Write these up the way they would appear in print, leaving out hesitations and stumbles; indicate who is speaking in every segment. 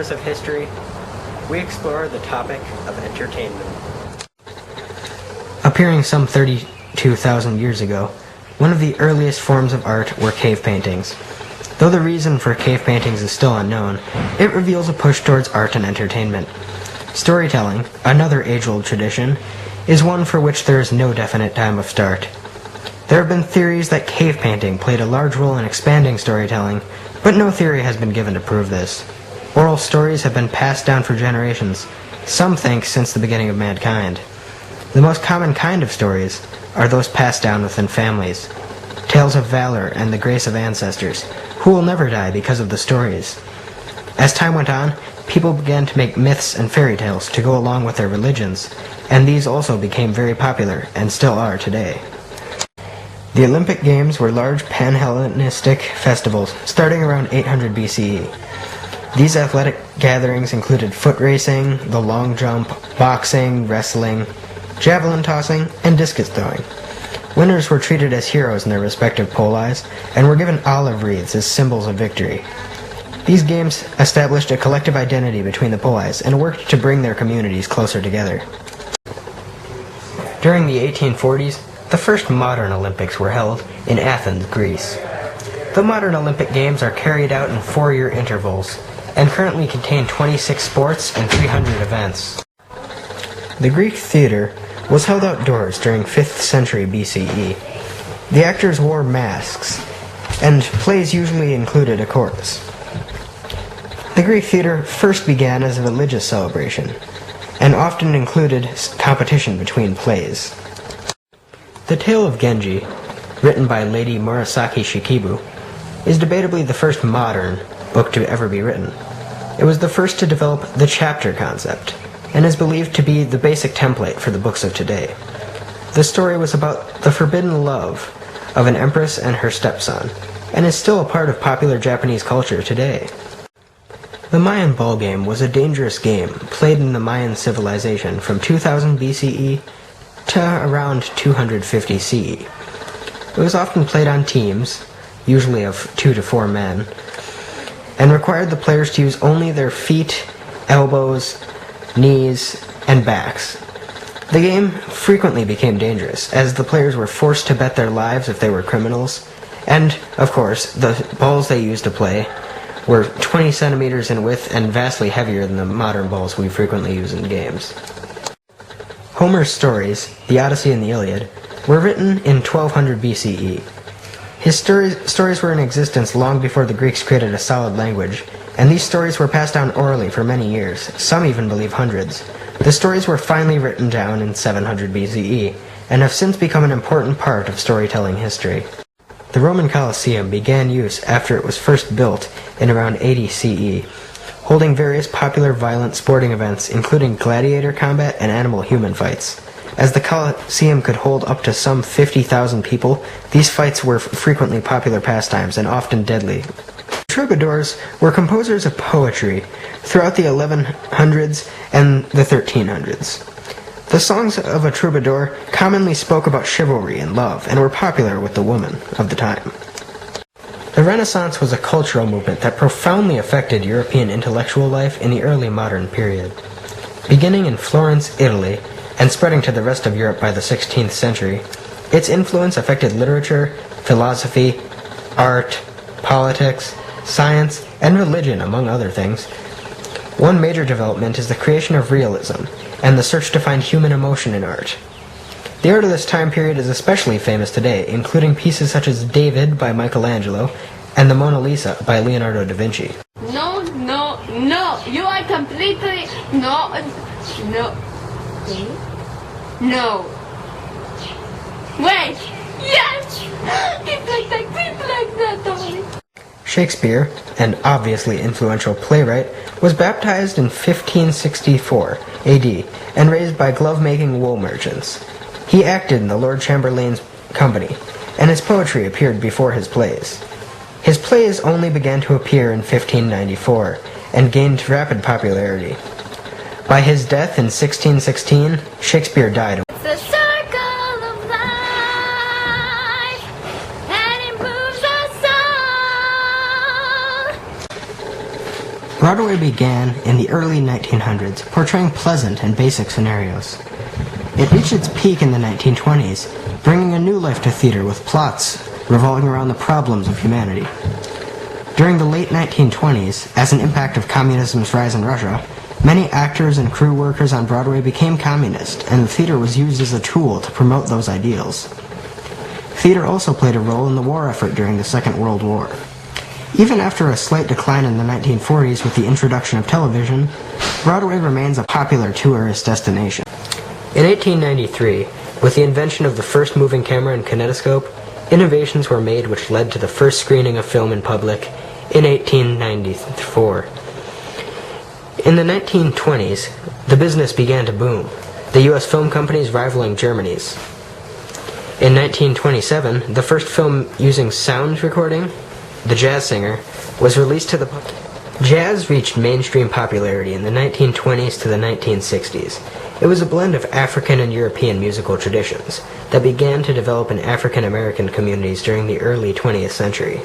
Speaker 1: Corners of History, we explore the topic of entertainment. Appearing some 32,000 years ago, one of the earliest forms of art were cave paintings. Though the reason for cave paintings is still unknown, it reveals a push towards art and entertainment. Storytelling, another age-old tradition, is one for which there is no definite time of start. There have been theories that cave painting played a large role in expanding storytelling, but no theory has been given to prove this. Oral stories have been passed down for generations, some think since the beginning of mankind. The most common kind of stories are those passed down within families. Tales of valor and the grace of ancestors, who will never die because of the stories. As time went on, people began to make myths and fairy tales to go along with their religions, and these also became very popular and still are today. The Olympic Games were large pan-Hellenistic festivals starting around 800 BCE. These athletic gatherings included foot racing, the long jump, boxing, wrestling, javelin tossing, and discus throwing. Winners were treated as heroes in their respective poleis and were given olive wreaths as symbols of victory. These games established a collective identity between the poleis and worked to bring their communities closer together. During the 1840s, the first modern Olympics were held in Athens, Greece. The modern Olympic Games are carried out in 4-year intervals and currently contain 26 sports and 300 events. The Greek theater was held outdoors during 5th century BCE. The actors wore masks, and plays usually included a chorus. The Greek theater first began as a religious celebration, and often included competition between plays. The Tale of Genji, written by Lady Murasaki Shikibu, is debatably the first modern book to ever be written. It was the first to develop the chapter concept, and is believed to be the basic template for the books of today. The story was about the forbidden love of an empress and her stepson, and is still a part of popular Japanese culture today. The Mayan ball game was a dangerous game played in the Mayan civilization from 2000 BCE to around 250 CE. It was often played on teams, usually of 2 to 4 men, and required the players to use only their feet, elbows, knees, and backs. The game frequently became dangerous, as the players were forced to bet their lives if they were criminals, and, of course, the balls they used to play were 20 centimeters in width and vastly heavier than the modern balls we frequently use in games. Homer's stories, the Odyssey and the Iliad, were written in 1200 BCE. His stories were in existence long before the Greeks created a solid language, and these stories were passed down orally for many years, some even believe hundreds. The stories were finally written down in 700 BCE, and have since become an important part of storytelling history. The Roman Colosseum began use after it was first built in around 80 CE, holding various popular violent sporting events including gladiator combat and animal-human fights. As the Colosseum could hold up to some 50,000 people, these fights were frequently popular pastimes and often deadly. Troubadours were composers of poetry throughout the 1100s and the 1300s. The songs of a troubadour commonly spoke about chivalry and love and were popular with the women of the time. The Renaissance was a cultural movement that profoundly affected European intellectual life in the early modern period. Beginning in Florence, Italy, and spreading to the rest of Europe by the 16th century, its influence affected literature, philosophy, art, politics, science, and religion, among other things. One major development is the creation of realism, and the search to find human emotion in art. The art of this time period is especially famous today, including pieces such as David by Michelangelo and the Mona Lisa by Leonardo da Vinci.
Speaker 2: No, you are completely, no. Wait, yes! It's like that, Tony.
Speaker 1: Shakespeare, an obviously influential playwright, was baptized in 1564 AD and raised by glove-making wool merchants. He acted in the Lord Chamberlain's company, and his poetry appeared before his plays. His plays only began to appear in 1594 and gained rapid popularity. By his death in 1616, Shakespeare died.
Speaker 2: The circle of life that improves us all.
Speaker 1: Broadway began in the early 1900s, portraying pleasant and basic scenarios. It reached its peak in the 1920s, bringing a new life to theater with plots revolving around the problems of humanity. During the late 1920s, as an impact of communism's rise in Russia, many actors and crew workers on Broadway became communist, and the theater was used as a tool to promote those ideals. Theater also played a role in the war effort during the Second World War. Even after a slight decline in the 1940s with the introduction of television, Broadway remains a popular tourist destination. In 1893, with the invention of the first moving camera and kinetoscope, innovations were made which led to the first screening of film in public in 1894. In the 1920s, the business began to boom, the U.S. film companies rivaling Germany's. In 1927, the first film using sound recording, The Jazz Singer, was released to the public. Jazz reached mainstream popularity in the 1920s to the 1960s. It was a blend of African and European musical traditions that began to develop in African American communities during the early 20th century.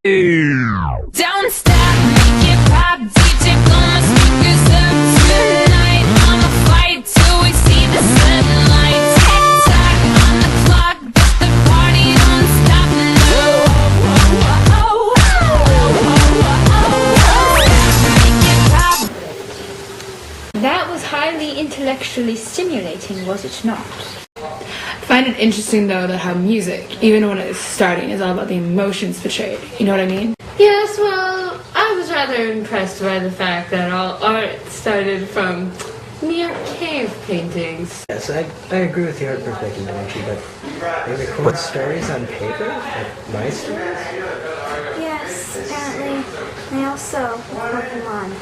Speaker 3: Don't stop, make it pop, DJ blow my speakers up tonight. I'ma fight till we see the sunlight. Tick tock on the clock, but the party don't stop now. Make it pop.
Speaker 4: That was highly intellectually stimulating, was it not?
Speaker 5: I find it interesting though that how music, even when it's starting, is all about the emotions portrayed. You know what I mean?
Speaker 2: Yes, well, I was rather impressed by the fact that all art started from mere cave paintings.
Speaker 1: Yes, I agree with the art perspective, Vinci, but they record stories on paper? Like my stories?
Speaker 6: Yes, apparently. They also with Pokemon.